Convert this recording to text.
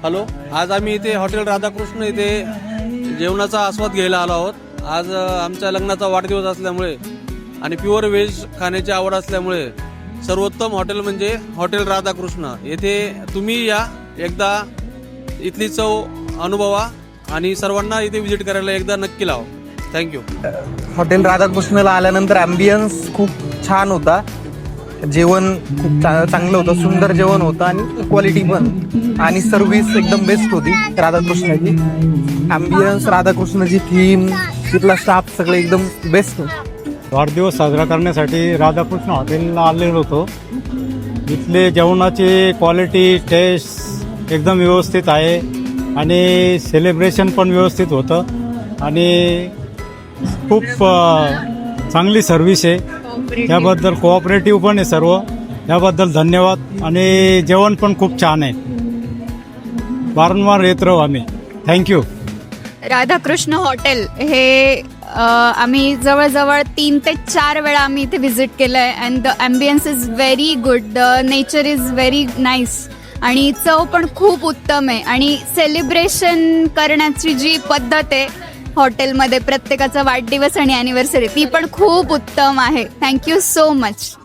Hello, आज आम्ही इथे हॉटेल राधाकृष्ण इथे जेवणाचा आस्वाद घ्यायला आलो आहोत। आज आमच्या लग्नाचा वाढदिवस असल्यामुळे आणि प्युअर व्हेज खाण्याची आवड असल्यामुळे सर्वोत्तम हॉटेल म्हणजे हॉटेल राधाकृष्ण। येथे तुम्ही या, एकदा इथली चव अनुभवा आणि सर्वांना इथे व्हिजिट करायला एकदा नक्की लावा। थँक्यू। हॉटेल राधाकृष्णला आल्यानंतर ॲम्बियन्स खूप छान होता, जेवण खूप चांगलं होतं, सुंदर जेवण होतं आणि क्वालिटी पण, आणि सर्व्हिस एकदम बेस्ट होती राधाकृष्णाची। ॲम्बियन्स, राधाकृष्णाची थीम, तिथला स्टाफ सगळे एकदम बेस्ट होते। वाढदिवस साजरा करण्यासाठी राधाकृष्ण हॉटेलला आलेलो होतो। इथले जेवणाची क्वालिटी, टेस्ट एकदम व्यवस्थित आहे आणि सेलिब्रेशन पण व्यवस्थित होतं आणि खूप चांगली सर्व्हिस आहे। त्याबद्दल कोऑपरेटिव्ह पण आहे सर्व, त्याबद्दल धन्यवाद। आणि जेवण पण खूप छान आहे, वारंवार येत राहू आम्ही। थँक्यू। राधाकृष्ण हॉटेल हे आम्ही जवळजवळ 3 ते 4 वेळा आम्ही इथे व्हिजिट केलं आहे and the ambience is very good, the nature is very nice आणि चव पण खूप उत्तम आहे आणि सेलिब्रेशन करण्याची जी पद्धत आहे हॉटेलमध्ये प्रत्येकाचा वाढदिवस आणि ॲनिव्हर्सरी ती पण खूप उत्तम आहे। Thank you so much.